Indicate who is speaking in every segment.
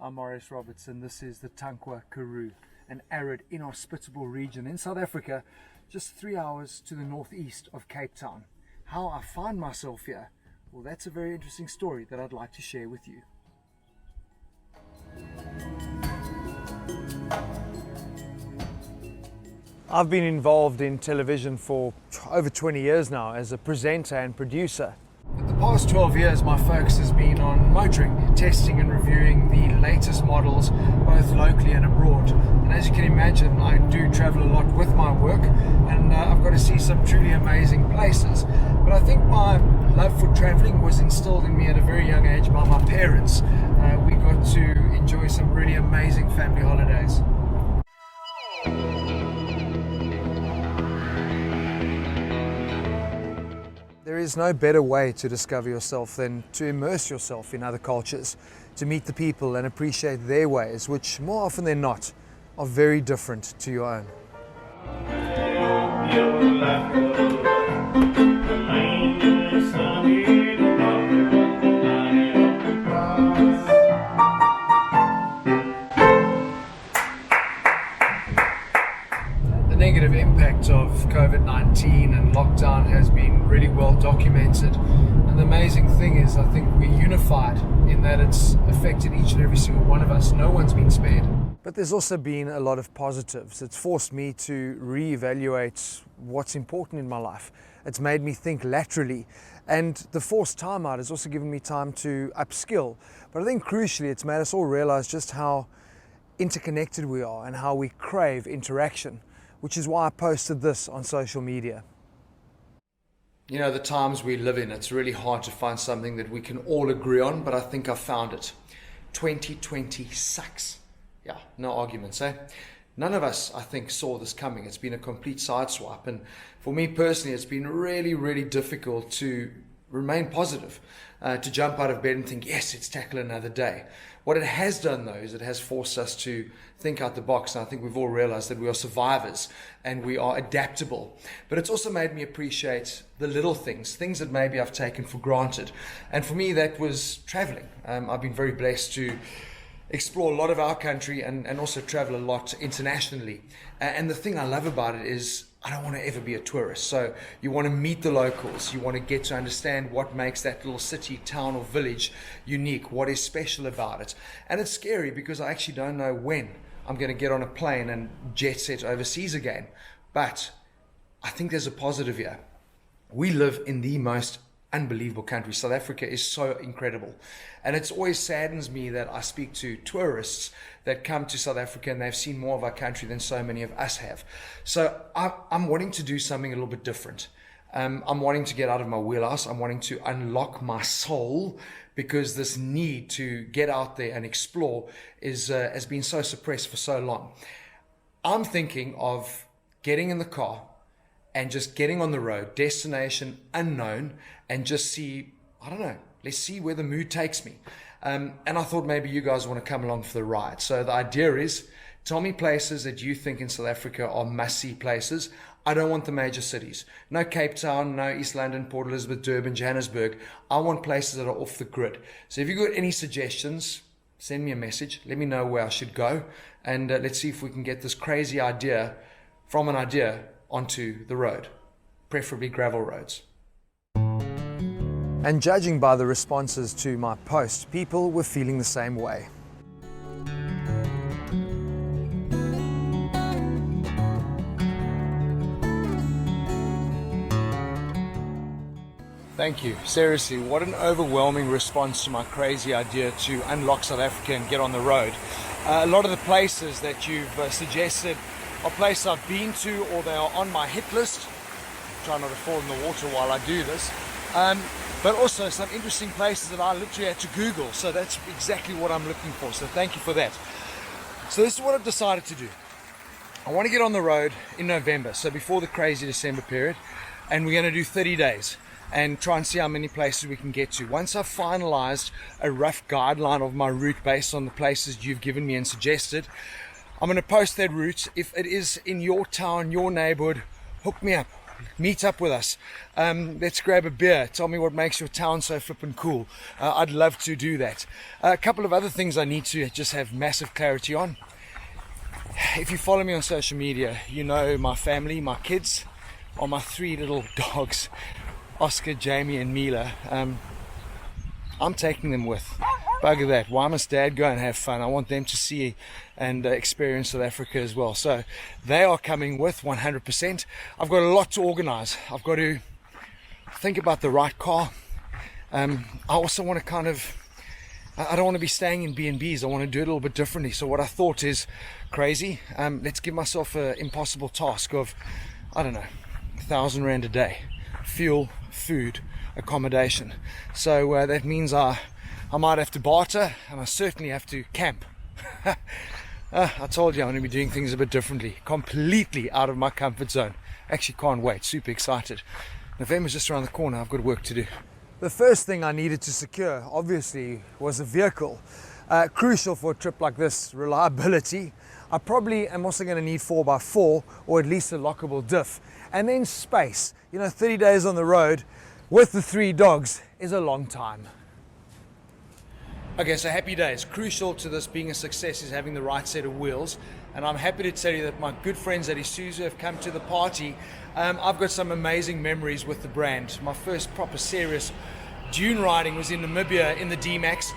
Speaker 1: I'm Marius Roberts, and this is the Tankwa Karoo, an arid, inhospitable region in South Africa, just 3 hours to the northeast of Cape Town. How I find myself here, well, that's a very interesting story that I'd like to share with you. I've been involved in television for over 20 years now as a presenter and producer. For the past 12 years, my focus has been on motoring, testing and reviewing the latest models, both locally and abroad. And as you can imagine, I do travel a lot with my work, and I've got to see some truly amazing places. But I think my love for traveling was instilled in me at a very young age by my parents. We got to enjoy some really amazing family holidays. There is no better way to discover yourself than to immerse yourself in other cultures, to meet the people and appreciate their ways, which more often than not are very different to your own. The negative impact of COVID-19 and lockdown has been really well documented, and the amazing thing is I think we're unified in that it's affected each and every single one of us. No one's been spared. But there's also been a lot of positives. It's forced me to reevaluate what's important in my life. It's made me think laterally, and the forced time out has also given me time to upskill. But I think crucially it's made us all realize just how interconnected we are and how we crave interaction, which is why I posted this on social media. You know, the times we live in, it's really hard to find something that we can all agree on, but I think I've found it. 2020 sucks. Yeah, no arguments, eh? None of us, I think, saw this coming. It's been a complete sideswipe, and for me personally, it's been really, really difficult to remain positive, to jump out of bed and think, yes, let's tackle another day. What it has done, though, is it has forced us to think out the box, and I think we've all realized that we are survivors and we are adaptable. But it's also made me appreciate the little things that maybe I've taken for granted. And for me, that was traveling. I've been very blessed to explore a lot of our country and also travel a lot internationally. And the thing I love about it is I don't want to ever be a tourist. So you want to meet the locals. You want to get to understand what makes that little city, town or village unique, what is special about it. And it's scary because I actually don't know when I'm going to get on a plane and jet set overseas again. But I think there's a positive here. We live in the most unbelievable country. South Africa is so incredible. And it always saddens me that I speak to tourists that come to South Africa and they've seen more of our country than so many of us have. So I'm wanting to do something a little bit different. I'm wanting to get out of my wheelhouse. I'm wanting to unlock my soul, because this need to get out there and explore has been so suppressed for so long. I'm thinking of getting in the car and just getting on the road, destination unknown, and just see, I don't know, let's see where the mood takes me. And I thought maybe you guys want to come along for the ride. So the idea is, tell me places that you think in South Africa are must-see places. I don't want the major cities. No Cape Town, no East London, Port Elizabeth, Durban, Johannesburg. I want places that are off the grid. So if you've got any suggestions, send me a message. Let me know where I should go. And let's see if we can get this crazy idea from an idea onto the road, preferably gravel roads. And judging by the responses to my post, people were feeling the same way. Thank you. Seriously, what an overwhelming response to my crazy idea to unlock South Africa and get on the road. A lot of the places that you've suggested are places I've been to, or they are on my hit list. Try not to fall in the water while I do this. But also some interesting places that I literally had to Google. So that's exactly what I'm looking for. So thank you for that. So this is what I've decided to do. I want to get on the road in November, so before the crazy December period, and we're going to do 30 days and try and see how many places we can get to. Once I've finalized a rough guideline of my route based on the places you've given me and suggested, I'm going to post that route. If it is in your town, your neighborhood, hook me up. meet up with us. Let's grab a beer. Tell me what makes your town so flippin' cool. I'd love to do that. A couple of other things I need to just have massive clarity on. If you follow me on social media, you know my family, my kids, are my 3 little dogs, Oscar, Jamie and Mila. I'm taking them with. Bugger that. Why must Dad go and have fun? I want them to see and experience South Africa as well. So they are coming with 100%. I've got a lot to organize. I've got to think about the right car. I also want to I don't want to be staying in B&Bs. I want to do it a little bit differently. So what I thought is crazy. Let's give myself an impossible task of, I don't know, 1,000 Rand a day. Fuel, food, accommodation. So that means I might have to barter, and I certainly have to camp. I told you I'm going to be doing things a bit differently, completely out of my comfort zone. Actually can't wait, super excited. November's just around the corner, I've got work to do. The first thing I needed to secure, obviously, was a vehicle. Crucial for a trip like this, reliability. I probably am also going to need 4x4, or at least a lockable diff. And then space. 30 days on the road with the 3 dogs is a long time. Okay, so happy days. Crucial to this being a success is having the right set of wheels. And I'm happy to tell you that my good friends at Isuzu have come to the party. I've got some amazing memories with the brand. My first proper serious dune riding was in Namibia in the D-Max.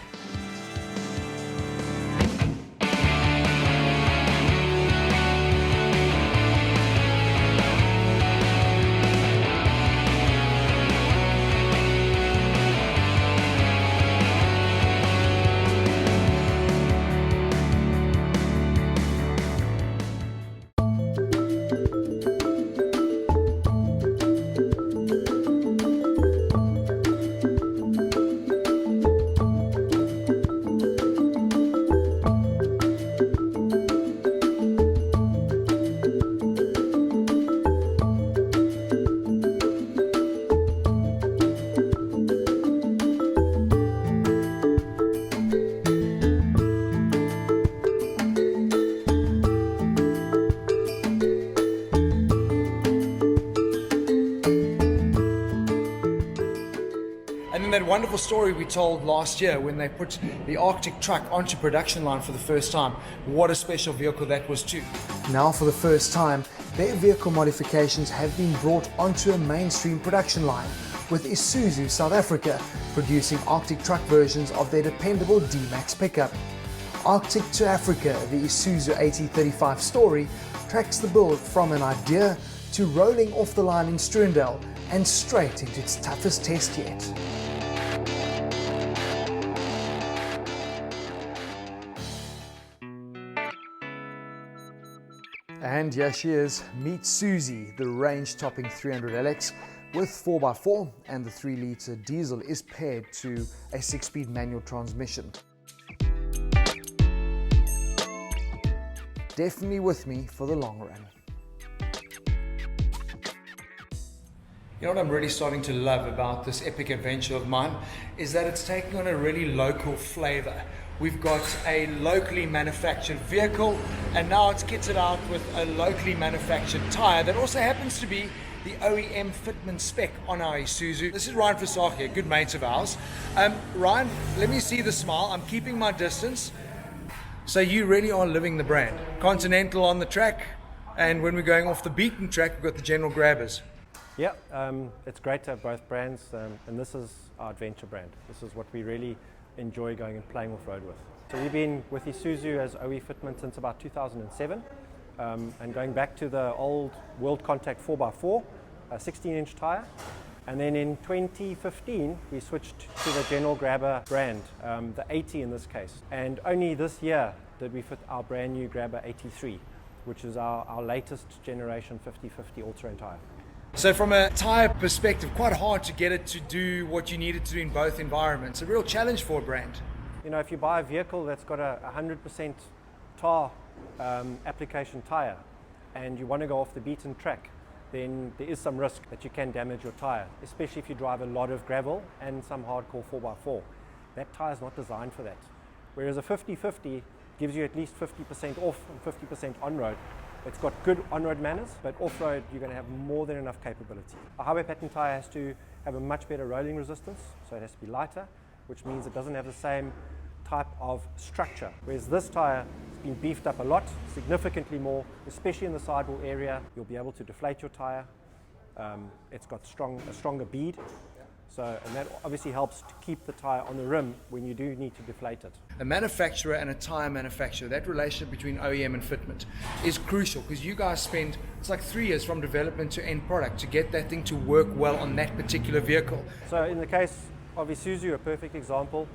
Speaker 1: That wonderful story we told last year when they put the Arctic truck onto production line for the first time. What a special vehicle that was too. Now for the first time, their vehicle modifications have been brought onto a mainstream production line, with Isuzu South Africa producing Arctic truck versions of their dependable D-Max pickup. Arctic to Africa, the Isuzu AT35 story tracks the build from an idea to rolling off the line in Struendale and straight into its toughest test yet. And here she is, meet Susie, the range-topping 300LX with 4x4, and the 3-litre diesel is paired to a 6-speed manual transmission. Definitely with me for the long run. You know what I'm really starting to love about this epic adventure of mine is that it's taking on a really local flavor. We've got a locally manufactured vehicle, and now it's kitted out with a locally manufactured tire that also happens to be the OEM fitment spec on our Isuzu. This is Ryan Fasach here, good mates of ours. Ryan, let me see the smile. I'm keeping my distance. So you really are living the brand. Continental on the track, and when we're going off the beaten track, we've got the general grabbers.
Speaker 2: Yeah, it's great to have both brands, and this is our adventure brand. This is what we really enjoy going and playing off-road with. So we've been with Isuzu as OE Fitment since about 2007, and going back to the old World Contact 4x4, a 16-inch tire. And then in 2015, we switched to the General Grabber brand, the 80 in this case. And only this year did we fit our brand new Grabber 83, which is our latest generation 50/50 all-terrain tire.
Speaker 1: So from a tire perspective, quite hard to get it to do what you need it to do in both environments. A real challenge for a brand.
Speaker 2: You know, if you buy a vehicle that's got a 100% tar application tire and you want to go off the beaten track, then there is some risk that you can damage your tire, especially if you drive a lot of gravel and some hardcore 4x4. That tire is not designed for that. Whereas a 50/50 gives you at least 50% off and 50% on road. It's got good on-road manners, but off-road you're going to have more than enough capability. A highway pattern tyre has to have a much better rolling resistance, so it has to be lighter, which means it doesn't have the same type of structure. Whereas this tyre has been beefed up a lot, significantly more, especially in the sidewall area. You'll be able to deflate your tyre. It's got a stronger bead. And that obviously helps to keep the tyre on the rim when you do need to deflate it.
Speaker 1: A manufacturer and a tyre manufacturer, that relationship between OEM and fitment is crucial, because you guys spend, it's like 3 years from development to end product to get that thing to work well on that particular vehicle.
Speaker 2: So in the case of Isuzu, a perfect example,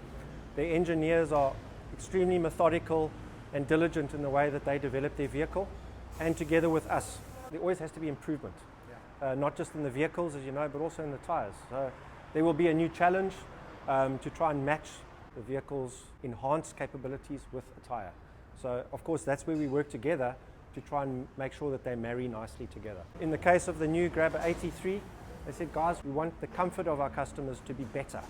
Speaker 2: their engineers are extremely methodical and diligent in the way that they develop their vehicle, and together with us, there always has to be improvement, not just in the vehicles, as you know, but also in the tyres. So there will be a new challenge to try and match the vehicle's enhanced capabilities with a tyre. So of course that's where we work together to try and make sure that they marry nicely together. In the case of the new Grabber 83, they said, guys, we want the comfort of our customers to be better.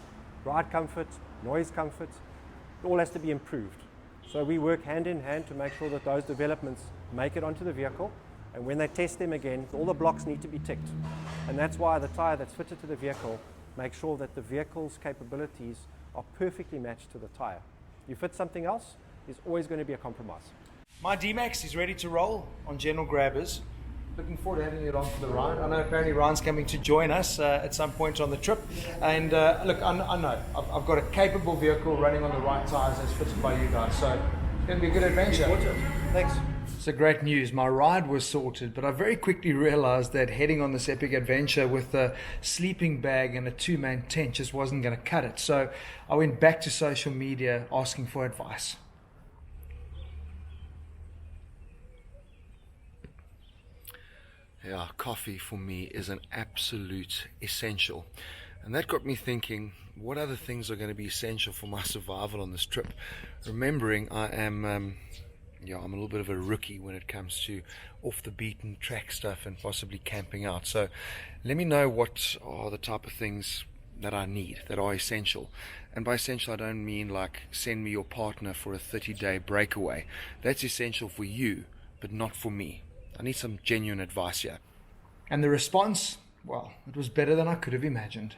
Speaker 2: Ride comfort, noise comfort, it all has to be improved. So we work hand in hand to make sure that those developments make it onto the vehicle, and when they test them again, all the blocks need to be ticked. And that's why the tyre that's fitted to the vehicle make sure that the vehicle's capabilities are perfectly matched to the tyre. You fit something else, there's always going to be a compromise.
Speaker 1: My D-Max is ready to roll on General Grabbers. Looking forward to having it on for the ride. I know apparently Ryan's coming to join us at some point on the trip. And look, I know I've got a capable vehicle running on the right tyres as fitted by you guys. So it's going to be a good adventure.
Speaker 2: Thanks.
Speaker 1: So great news, my ride was sorted, but I very quickly realized that heading on this epic adventure with a sleeping bag and a two-man tent just wasn't going to cut it. So I went back to social media asking for advice.
Speaker 3: Yeah, coffee for me is an absolute essential. And that got me thinking, what other things are going to be essential for my survival on this trip? Remembering I'm a little bit of a rookie when it comes to off the beaten track stuff and possibly camping out. So let me know what are the type of things that I need, that are essential. And by essential, I don't mean like send me your partner for a 30-day breakaway. That's essential for you, but not for me. I need some genuine advice here.
Speaker 1: And the response, well, it was better than I could have imagined.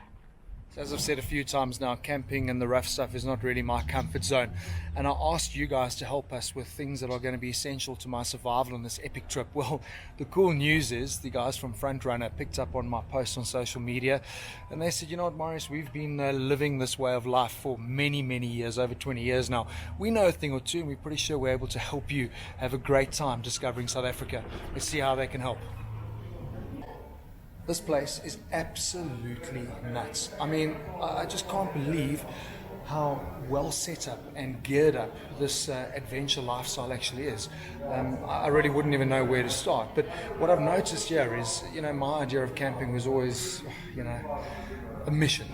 Speaker 1: So as I've said a few times now, camping and the rough stuff is not really my comfort zone. And I asked you guys to help us with things that are going to be essential to my survival on this epic trip. Well, the cool news is the guys from Frontrunner picked up on my post on social media. And they said, you know what, Marius, we've been living this way of life for many, many years, over 20 years now. We know a thing or two, and we're pretty sure we're able to help you have a great time discovering South Africa. Let's see how they can help. This place is absolutely nuts. I mean, I just can't believe how well set up and geared up this adventure lifestyle actually is. I really wouldn't even know where to start. But what I've noticed here is, my idea of camping was always, a mission.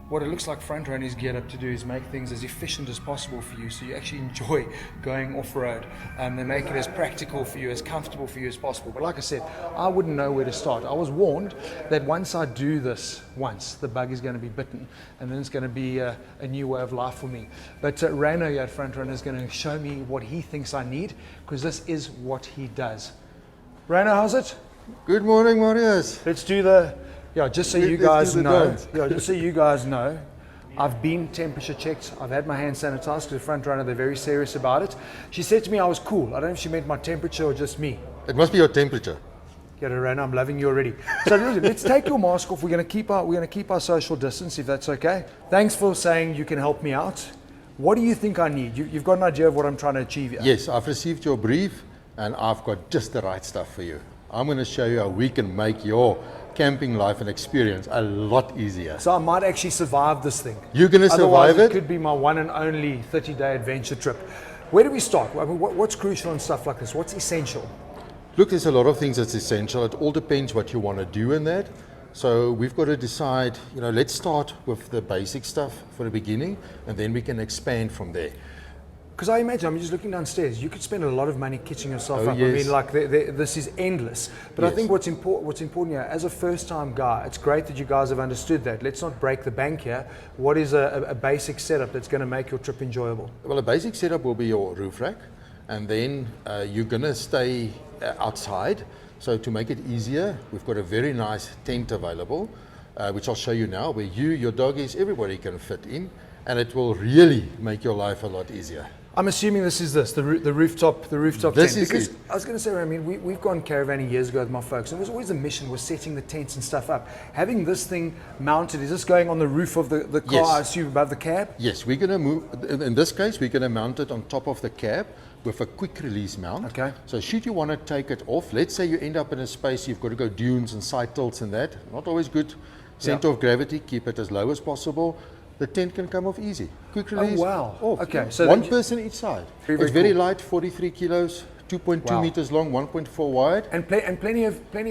Speaker 1: What it looks like Frontrunner is geared up to do is make things as efficient as possible for you, so you actually enjoy going off-road. They make it as practical for you, as comfortable for you as possible. But like I said, I wouldn't know where to start. I was warned that once I do this the bug is going to be bitten, and then it's going to be a new way of life for me. But Rayno here at Frontrunner is going to show me what he thinks I need, because this is what he does. Rayno, how's it?
Speaker 4: Good morning, Marius.
Speaker 1: Let's do just so you guys know, I've been temperature checked. I've had my hand sanitized, because Frontrunner, they're very serious about it. She said to me I was cool. I don't know if she meant my temperature or just me.
Speaker 4: It must be your temperature.
Speaker 1: Get it, Rana, I'm loving you already. So let's take your mask off. We're going to keep our social distance, if that's okay. Thanks for saying you can help me out. What do you think I need? You've got an idea of what I'm trying to achieve here.
Speaker 4: Yes, I've received your brief, and I've got just the right stuff for you. I'm going to show you how we can make your camping life and experience a lot easier.
Speaker 1: So I might actually survive this thing.
Speaker 4: You're going to survive
Speaker 1: it could be my one and only 30-day adventure trip. Where do we start? I mean, what's crucial in stuff like this? What's essential?
Speaker 4: Look, there's a lot of things that's essential. It all depends what you want to do in that. So we've got to decide, let's start with the basic stuff for the beginning, and then we can expand from there.
Speaker 1: Because I imagine, I'm just looking downstairs, you could spend a lot of money kitching yourself up.
Speaker 4: Yes.
Speaker 1: I mean, this is endless. But yes. I think what's important here, as a first-time guy, it's great that you guys have understood that. Let's not break the bank here. What is a basic setup that's going to make your trip enjoyable?
Speaker 4: Well, a basic setup will be your roof rack. and then you're going to stay outside. So to make it easier, we've got a very nice tent available, which I'll show you now, where you, your doggies, everybody can fit in, and it will really make your life a lot easier.
Speaker 1: I'm assuming this is the rooftop
Speaker 4: This
Speaker 1: tent.
Speaker 4: is
Speaker 1: Because
Speaker 4: it.
Speaker 1: I was going to say, I mean, we've gone caravanning years ago with my folks, and it was always the mission was setting the tents and stuff up. Having this thing mounted, is this going on the roof of the car,
Speaker 4: Yes.
Speaker 1: I assume, above the cab?
Speaker 4: Yes, we're going to move, in this case, we're going to mount it on top of the cab with a quick release mount.
Speaker 1: Okay.
Speaker 4: So should you want to take it off, let's say you end up in a space, you've got to go dunes and side tilts and that, not always good. Center of gravity, keep it as low as possible. The tent can come off easy. Quick release.
Speaker 1: Oh, wow.
Speaker 4: Off.
Speaker 1: Okay, so
Speaker 4: one
Speaker 1: that-
Speaker 4: person each side.
Speaker 1: Very,
Speaker 4: it's
Speaker 1: very
Speaker 4: very
Speaker 1: cool.
Speaker 4: light, 43 kilos, 2.2
Speaker 1: Wow.
Speaker 4: meters long, 1.4 wide.
Speaker 1: And plenty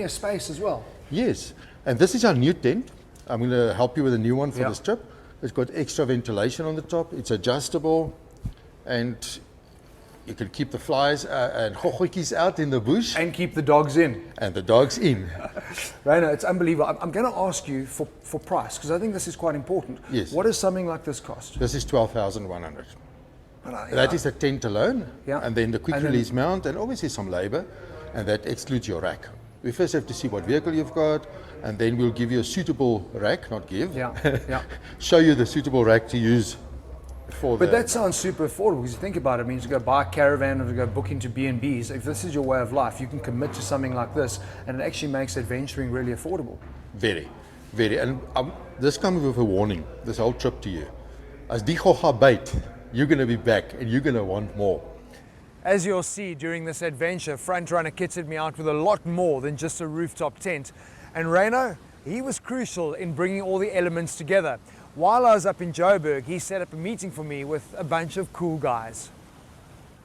Speaker 1: of space as well.
Speaker 4: Yes, and this is our new tent. I'm going to help you with a new one for
Speaker 1: Yeah.
Speaker 4: this trip. It's got extra ventilation on the top. It's adjustable, and you can keep the flies and hochikis out in the bush,
Speaker 1: And keep the dogs in.
Speaker 4: and the dogs in.
Speaker 1: Raina, it's unbelievable. I'm going to ask you for price, because I think this is quite important.
Speaker 4: Yes.
Speaker 1: What does something like this cost?
Speaker 4: This is 12,100.
Speaker 1: Well,
Speaker 4: That is the tent alone,
Speaker 1: Yeah.
Speaker 4: and then the quick
Speaker 1: And then-
Speaker 4: release mount, and obviously some labor, and that excludes your rack. We first have to see what vehicle you've got, and then we'll give you a suitable rack, not give.
Speaker 1: Yeah, yeah.
Speaker 4: Show you the suitable rack to use for
Speaker 1: But
Speaker 4: the.
Speaker 1: that sounds super affordable, because you think about it, it means to go buy a caravan or to go book into B&Bs. If this is your way of life, you can commit to something like this, and it actually makes adventuring really affordable.
Speaker 4: Very, very. And this comes with a warning, this whole trip to you. As die gaan byt, you're going to be back and you're going to want more.
Speaker 1: As you'll see during this adventure, Frontrunner kitted me out with a lot more than just a rooftop tent. And Reno, he was crucial in bringing all the elements together. While I was up in Joburg, he set up a meeting for me with a bunch of cool guys.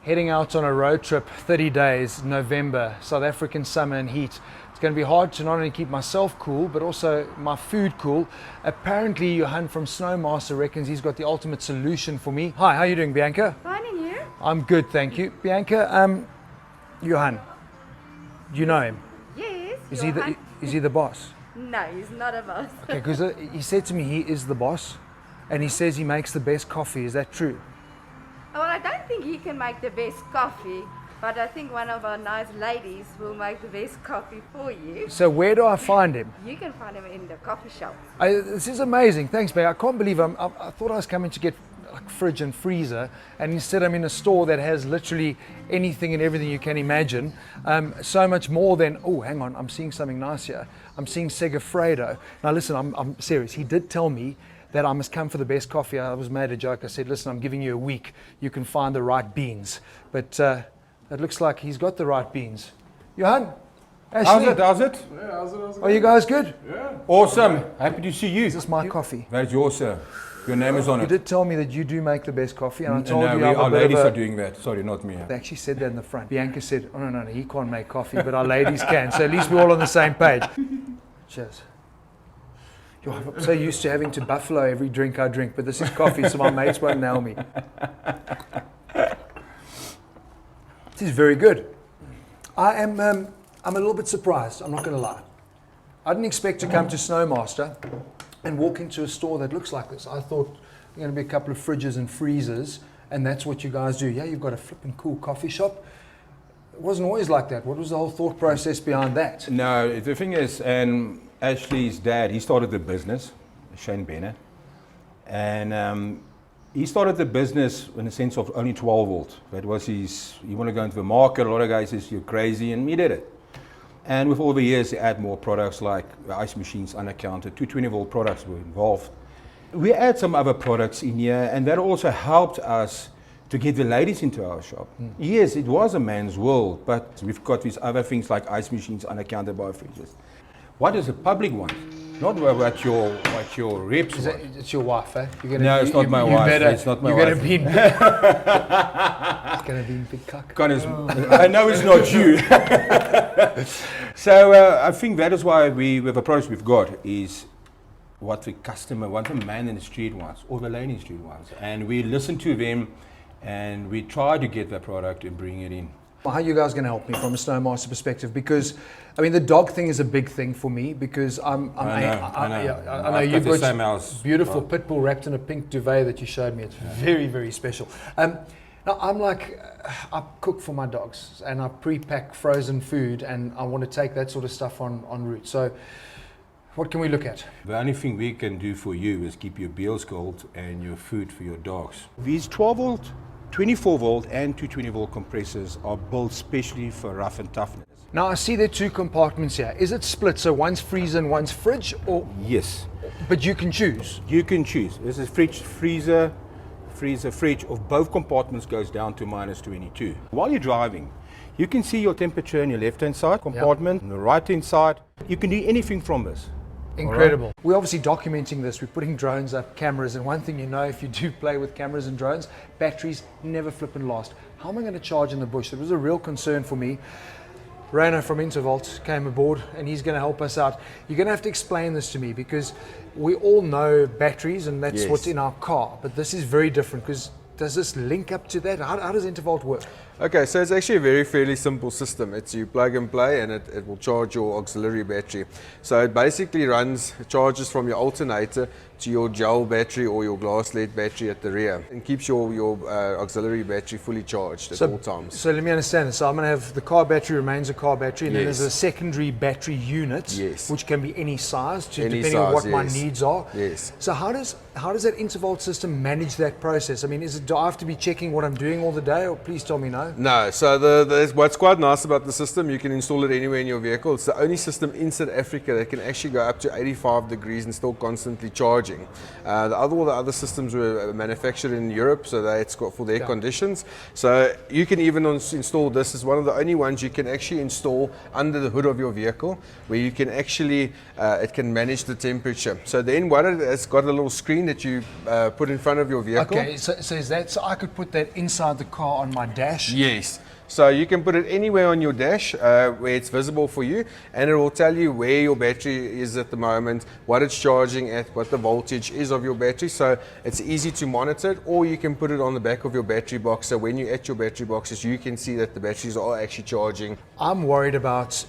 Speaker 1: Heading out on a road trip, 30 days, November, South African summer and heat. It's going to be hard to not only keep myself cool, but also my food cool. Apparently, Johan from Snowmaster reckons he's got the ultimate solution for me. Hi, how are you doing, Bianca?
Speaker 5: Fine, and you?
Speaker 1: I'm good, thank you. Bianca, Johan, you know him?
Speaker 5: Yes.
Speaker 1: Is
Speaker 5: Johan.
Speaker 1: he the boss?
Speaker 5: No, he's not a boss.
Speaker 1: Okay, because he said to me he is the boss, and he says he makes the best coffee. Is that true?
Speaker 5: Well, I don't think he can make the best coffee, but I think one of our nice ladies will make the best coffee for you.
Speaker 1: So where do I find him?
Speaker 5: You can find him in the coffee shop.
Speaker 1: This is amazing. Thanks, man. I can't believe I thought I was coming to get like fridge and freezer, and instead I'm in a store that has literally anything and everything you can imagine. So much more than, oh, hang on, I'm seeing something nice here. I'm seeing Segafredo. Now listen, I'm serious. He did tell me that I must come for the best coffee. I was made a joke. I said, listen, I'm giving you a week. You can find the right beans. But it looks like he's got the right beans. Johan, Ashley,
Speaker 6: How's it?
Speaker 1: are you guys good?
Speaker 6: Awesome. Happy to see you.
Speaker 1: Is this my coffee?
Speaker 6: That's yours, sir. Your name is on
Speaker 1: You
Speaker 6: it.
Speaker 1: did tell me that you do make the best coffee, and I told
Speaker 6: No,
Speaker 1: you I'm a
Speaker 6: our
Speaker 1: bit
Speaker 6: ladies
Speaker 1: of a-
Speaker 6: are doing that. Sorry, not me.
Speaker 1: They actually said that in the front. Bianca said, oh, no, he can't make coffee, but our ladies can. So at least we're all on the same page. Cheers. Yo, I'm so used to having to buffalo every drink I drink, but this is coffee, so my mates won't nail me. This is very good. I'm a little bit surprised, I'm not going to lie. I didn't expect to come to Snowmaster and walk into a store that looks like this. I thought there were going to be a couple of fridges and freezers, and that's what you guys do. Yeah, you've got a flipping cool coffee shop. It wasn't always like that. What was the whole thought process behind that?
Speaker 6: No, the thing is, and Ashley's dad, he started the business, Shane Bennett, and he started the business in the sense of only 12 volt. That was his, he wanted to go into the market. A lot of guys says, you're crazy, and he did it. And with all the years, they add more products like the ice machines, unaccounted, 220 volt products were involved. We add some other products in here, and that also helped us to get the ladies into our shop. Yes, it was a man's world, but we've got these other things like ice machines, unaccounted biofreezers. What does the public want? Not what your reps
Speaker 1: Is
Speaker 6: want.
Speaker 1: it's your wife, eh? You're gonna,
Speaker 6: No, it's not my wife. It's not my
Speaker 1: you're
Speaker 6: wife.
Speaker 1: Gonna be in it's going to be in big cock.
Speaker 6: I know it's not you. So I think that is why the approach we've got is what the customer, what the man in the street wants, or the lady in the street wants. And we listen to them, and we try to get the product and bring it in.
Speaker 1: Well, how are you guys going to help me from a Snowmaster perspective? Because, I mean, the dog thing is a big thing for me because
Speaker 6: I know.
Speaker 1: I know
Speaker 6: I've
Speaker 1: you've
Speaker 6: got the
Speaker 1: got
Speaker 6: same house.
Speaker 1: beautiful pit bull wrapped in a pink duvet that you showed me. It's very, very special. Now, No, I'm like, I cook for my dogs and I pre-pack frozen food and I want to take that sort of stuff on route. So what can we look at?
Speaker 6: The only thing we can do for you is keep your bills cold and your food for your dogs. These 12 volt, 24 volt and 220 volt compressors are built specially for rough and toughness.
Speaker 1: Now I see there are 2 compartments here. Is it split? So one's freezer and one's fridge, or?
Speaker 6: Yes.
Speaker 1: But you can choose.
Speaker 6: You can choose. This is freezer, fridge of both compartments goes down to -22. While you're driving, you can see your temperature on your left-hand side compartment, on the right-hand side. You can do anything from this.
Speaker 1: Incredible. Right. We're obviously documenting this. We're putting drones up, cameras, and one thing you know, if you do play with cameras and drones, batteries never flip and last. How am I going to charge in the bush? It was a real concern for me. Rainer from Intervolt came aboard and he's going to help us out. You're going to have to explain this to me because we all know batteries and that's what's in our car, but this is very different because does this link up to that? How does Intervolt work?
Speaker 7: Okay, so it's actually a fairly simple system. It's you plug and play and it will charge your auxiliary battery. So it basically charges from your alternator to your gel battery or your glass lead battery at the rear and keeps your auxiliary battery fully charged at all times.
Speaker 1: So let me understand this. So I'm going to have the car battery remains a car battery and then there's a secondary battery unit which can be any size depending on what my needs are.
Speaker 7: Yes.
Speaker 1: So how does that Intervolt system manage that process? I mean, do I have to be checking what I'm doing all the day, or please tell me no?
Speaker 7: No, so what's quite nice about the system, you can install it anywhere in your vehicle. It's the only system in South Africa that can actually go up to 85 degrees and still constantly charging. All the other systems were manufactured in Europe, so it's got for their conditions. So you can even install this as one of the only ones you can actually install under the hood of your vehicle, where you can actually, it can manage the temperature. So then it's got a little screen that you put in front of your vehicle.
Speaker 1: Okay, so is that, so I could put that inside the car on my dash?
Speaker 7: Yes. So you can put it anywhere on your dash where it's visible for you, and it will tell you where your battery is at the moment, what it's charging at, what the voltage is of your battery. So it's easy to monitor it, or you can put it on the back of your battery box. So when you're at your battery boxes, you can see that the batteries are actually charging.
Speaker 1: I'm worried about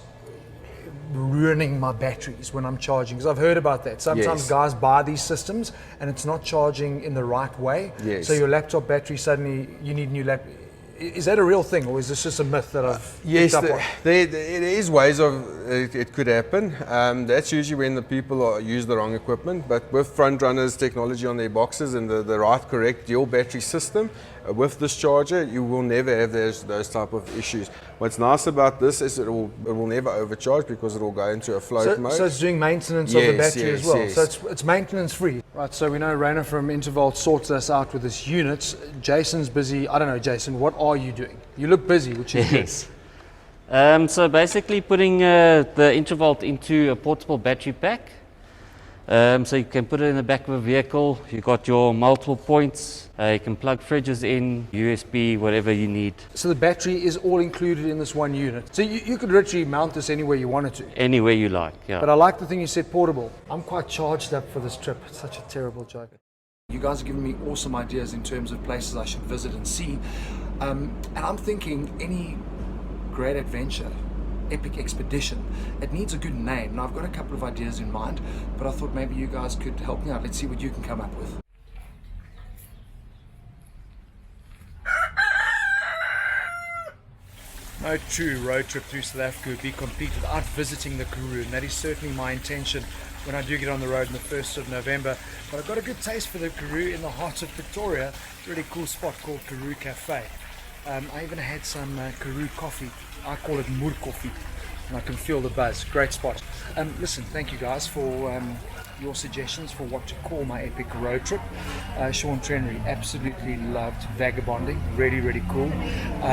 Speaker 1: ruining my batteries when I'm charging, because I've heard about that. Sometimes guys buy these systems and it's not charging in the right way. So your laptop battery, suddenly you need new laptop. Is that a real thing, or is this just a myth that I've
Speaker 7: yes,
Speaker 1: picked up on?
Speaker 7: there is ways of it could happen. That's usually when the people use the wrong equipment. But with Front Runner's technology on their boxes and the right correct dual battery system, with this charger, you will never have those type of issues. What's nice about this is it will never overcharge because it will go into a float mode.
Speaker 1: So it's doing maintenance of the battery as well. So it's maintenance free. Right, so we know Rainer from Intervolt sorts us out with this unit. Jason's busy. I don't know, Jason, what are you doing? You look busy, which is good.
Speaker 8: So basically putting the Intervolt into a portable battery pack. So you can put it in the back of a vehicle. You've got your multiple points. You can plug fridges in, USB, whatever you need.
Speaker 1: So the battery is all included in this one unit. So you could literally mount this anywhere you wanted to.
Speaker 8: Anywhere you like, yeah.
Speaker 1: But I like the thing you said, portable. I'm quite charged up for this trip. It's such a terrible joke. You guys have given me awesome ideas in terms of places I should visit and see. And I'm thinking any great adventure, epic expedition, it needs a good name. And I've got a couple of ideas in mind, but I thought maybe you guys could help me out. Let's see what you can come up with. No true road trip through South Africa would be complete without visiting the Karoo, and that is certainly my intention when I do get on the road on the 1st of November. But I've got a good taste for the Karoo in the heart of Pretoria. It's a really cool spot called Karoo Cafe. I even had some Karoo coffee. I call it moer coffee, and I can feel the buzz. Great spot. Listen, thank you guys for your suggestions for what to call my epic road trip. Sean Trenry absolutely loved vagabonding, really cool.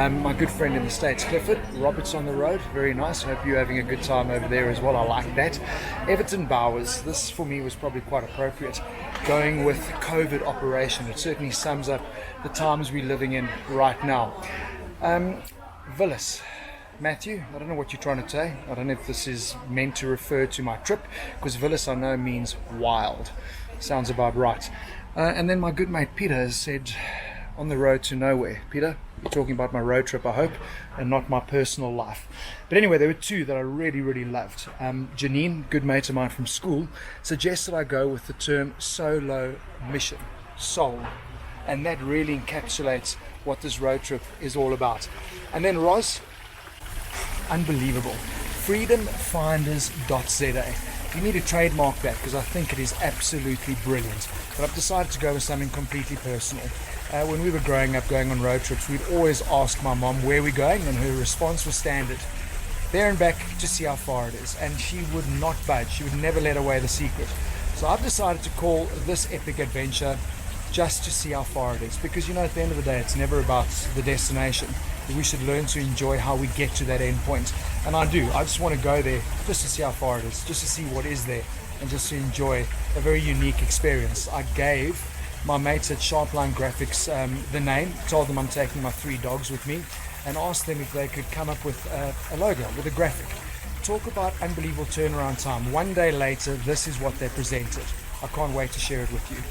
Speaker 1: My good friend in the States, Clifford Roberts on the road, very nice. Hope you're having a good time over there as well. I like that. Everton Bowers, this for me was probably quite appropriate. Going with COVID operation, it certainly sums up the times we're living in right now. Willis. Matthew, I don't know what you're trying to say. I don't know if this is meant to refer to my trip, because Willis I know means wild. Sounds about right. And then my good mate Peter has said, on the road to nowhere. Peter, you're talking about my road trip, I hope, and not my personal life. But anyway, there were two that I really loved. Janine, good mate of mine from school, suggested I go with the term solo mission, soul. And that really encapsulates what this road trip is all about. And then Roz, unbelievable, freedomfinders.za. You need to trademark that because I think it is absolutely brilliant. But I've decided to go with something completely personal. When we were growing up going on road trips, we'd always ask my mom where we're going, and her response was standard: there and back to see how far it is. And she would not budge. She would never let away the secret. So I've decided to call this epic adventure Just to See How Far It Is, because at the end of the day, it's never about the destination. We should learn to enjoy how we get to that end point. And I do. I just want to go there just to see how far it is, just to see what is there, and just to enjoy a very unique experience. I gave my mates at Sharpline Graphics the name, told them I'm taking my 3 dogs with me, and asked them if they could come up with a logo, with a graphic. Talk about unbelievable turnaround time. One day later, this is what they presented. I can't wait to share it with you.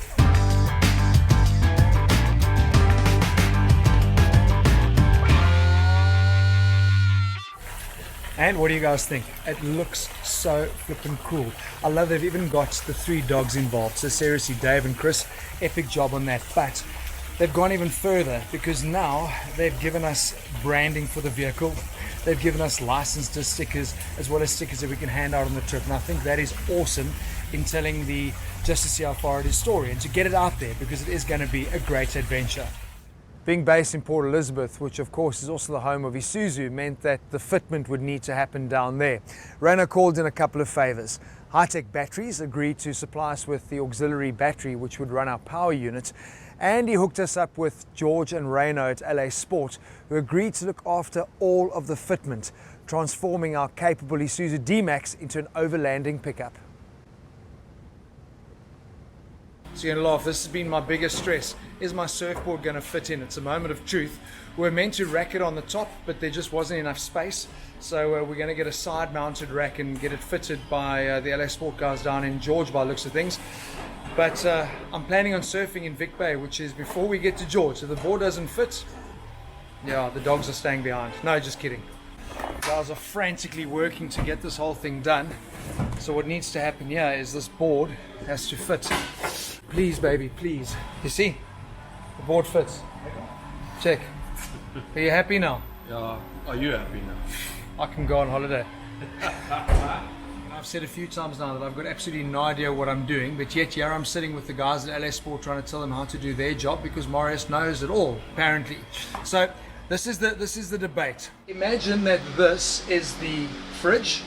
Speaker 1: And what do you guys think? It looks so flippin' cool. I love they've even got the 3 dogs involved. So seriously, Dave and Chris, epic job on that. But they've gone even further, because now they've given us branding for the vehicle. They've given us license to stickers, as well as stickers that we can hand out on the trip. And I think that is awesome in telling the Just to See How Far It Is story, and to get it out there, because it is going to be a great adventure. Being based in Port Elizabeth, which of course is also the home of Isuzu, meant that the fitment would need to happen down there. Renault called in a couple of favors. High-tech Batteries agreed to supply us with the auxiliary battery which would run our power unit, and he hooked us up with George and Renault at LA Sport, who agreed to look after all of the fitment, transforming our capable Isuzu D-Max into an overlanding pickup. So you're going to laugh, this has been my biggest stress. Is my surfboard going to fit in? It's a moment of truth. We're meant to rack it on the top, but there just wasn't enough space. So we're going to get a side mounted rack and get it fitted by the LA Sport guys down in George by the looks of things. But I'm planning on surfing in Vic Bay, which is before we get to George. If the board doesn't fit, yeah, the dogs are staying behind. No, just kidding. The guys are frantically working to get this whole thing done. So what needs to happen here is this board has to fit. Please, baby, please. You see? The board fits. Check. Are you happy now?
Speaker 7: Yeah. Are you happy now?
Speaker 1: I can go on holiday. I've said a few times now that I've got absolutely no idea what I'm doing, but yet here I'm sitting with the guys at LA Sport trying to tell them how to do their job, because Marius knows it all, apparently. So this is the debate. Imagine that this is the fridge.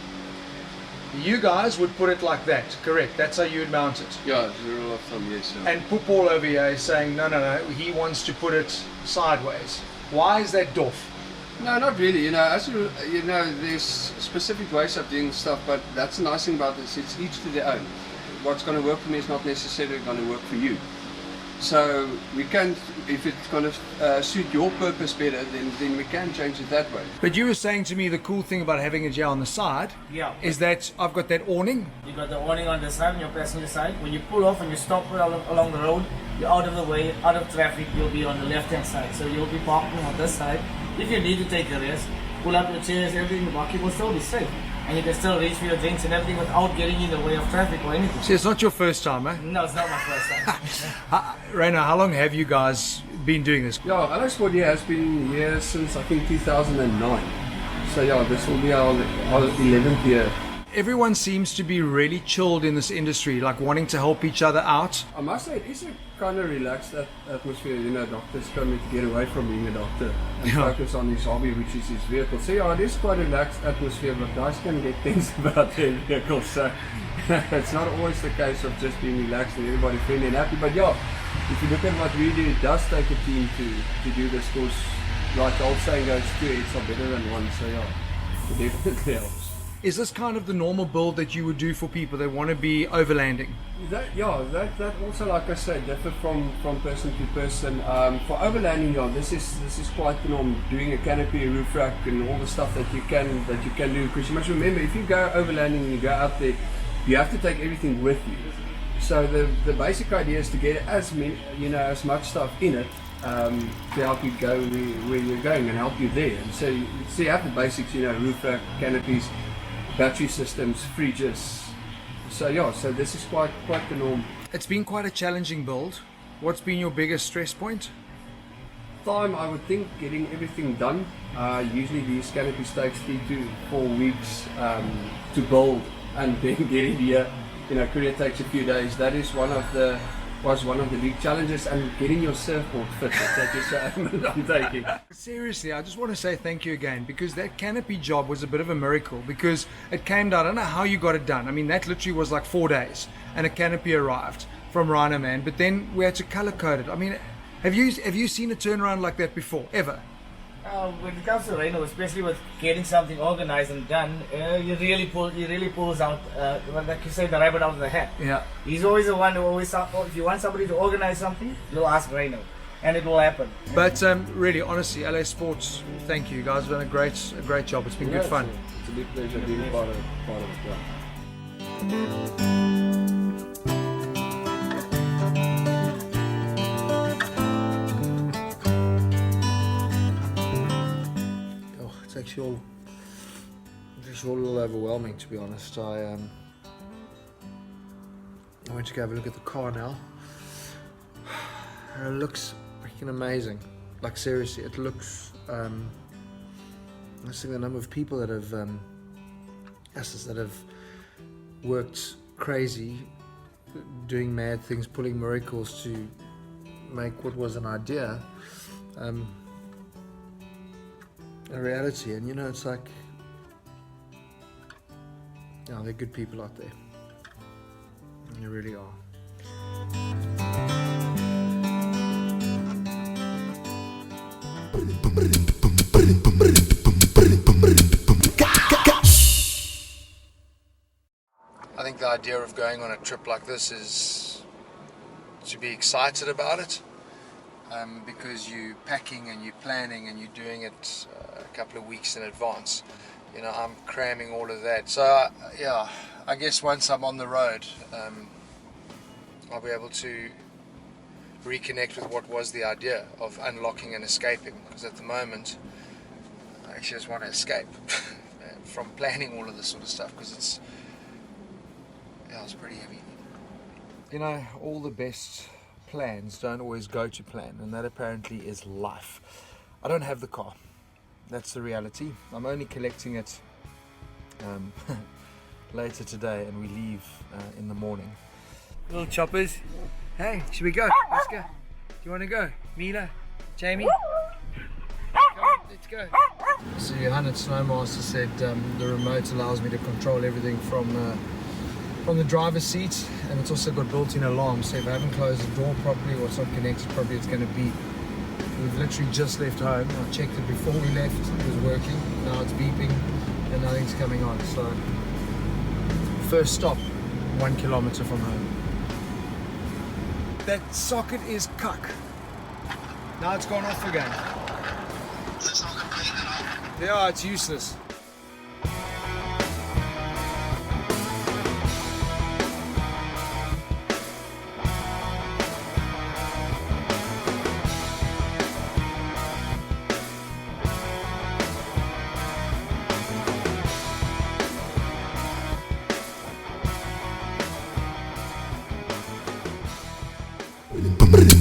Speaker 1: You guys would put it like that, correct? That's how you would mount it.
Speaker 7: Yeah, the rule of thumb, yes. Yeah.
Speaker 1: And Poopall over here is saying, no, he wants to put it sideways. Why is that doff?
Speaker 9: No, not really. As you know, there's specific ways of doing stuff, but that's the nice thing about this. It's each to their own. What's going to work for me is not necessarily going to work for you. So we can, if it's going to suit your purpose better, then we can change it that way.
Speaker 1: But you were saying to me the cool thing about having it here on the side is that I've got that awning.
Speaker 10: You got the awning on the side, on your passenger side. When you pull off and you stop along the road, you're out of the way, out of traffic, you'll be on the left-hand side. So you'll be parking on this side. If you need to take a rest, pull up your chairs, everything, the bucket will still be safe. And you can still reach for your drinks and everything without getting in the way of traffic or anything.
Speaker 1: See, it's not your first time, eh?
Speaker 10: No, it's not my first time.
Speaker 1: Raina, how long have you guys been doing this?
Speaker 9: Yeah, LA Sport has been here since I think 2009. So yeah, this will be our 11th year.
Speaker 1: Everyone seems to be really chilled in this industry, like wanting to help each other out.
Speaker 9: I must say, it is a kind of relaxed atmosphere. Doctors coming to get away from being a doctor and focus on his hobby, which is his vehicle. So yeah, it is quite a relaxed atmosphere, but guys can get things about their vehicles. So it's not always the case of just being relaxed and everybody friendly and happy. But yeah, if you look at what we do, it does take a team to do this course. Like the old saying goes, 2 heads are better than one. So yeah, it definitely helps.
Speaker 1: Is this kind of the normal build that you would do for people that want to be overlanding?
Speaker 9: That also, like I said, differ from person to person. For overlanding, this is quite the norm. Doing a canopy, a roof rack, and all the stuff that you can do. Because you must remember, if you go overlanding and you go out there, you have to take everything with you. So the basic idea is to get as much stuff in it to help you go where you're going and help you there. And so you have the basics, roof rack, canopies, battery systems, fridges. So this is quite the norm.
Speaker 1: It's been quite a challenging build. What's been your biggest stress point?
Speaker 9: time, I would think getting everything done. Usually these canopies takes 3 to 4 weeks to build, and then get it here. You know, courier takes a few days. That is one of the big challenges, and getting your surfboard fitted. That is an undertaking.
Speaker 1: Seriously, I just want to say thank you again, because that canopy job was a bit of a miracle, because it came down. I don't know how you got it done. I mean, that literally was like 4 days, and a canopy arrived from Rhino Man, but then we had to color code it. I mean, have you seen a turnaround like that before, ever?
Speaker 10: When it comes to Rhino, especially with getting something organized and done, he really pulls out, like you say, the rabbit out of the hat.
Speaker 1: Yeah.
Speaker 10: He's always the one who always, if you want somebody to organize something, you'll ask Rhino, and it will happen.
Speaker 1: But really, honestly, LA Sports, thank you. You guys have done a great job. It's been good fun.
Speaker 9: It's a big pleasure being part of it. Yeah.
Speaker 1: It's actually all a little overwhelming, to be honest. I went to go have a look at the car now. And it looks freaking amazing. Like, seriously, it looks. I think the number of people that have worked crazy, doing mad things, pulling miracles to make what was an idea a reality. And you know, it's like, they're good people out there. They really are. I think the idea of going on a trip like this is to be excited about it, because you're packing and you're planning and you're doing it a couple of weeks in advance. You know, I'm cramming all of that. So yeah, I guess once I'm on the road, I'll be able to reconnect with what was the idea of unlocking and escaping, because at the moment I actually just want to escape from planning all of this sort of stuff, because it's pretty heavy. You know, all the best plans don't always go to plan, and that apparently is life. I don't have the car. That's the reality. I'm only collecting it later today, and we leave in the morning. Little choppers. Hey, should we go? Let's go. Do you want to go? Mila? Jamie? Come on, let's go. So Johan Snowmaster said the remote allows me to control everything from the driver's seat, and it's also got built-in alarms, so if I haven't closed the door properly or it's not connected properly, it's going to beep. We've literally just left home. I checked it before we left, it was working. Now it's beeping and nothing's coming on. So first stop, 1 kilometer from home. That socket is cuck. Now it's gone off again. Yeah, it's useless.
Speaker 11: Boom, boom, boom.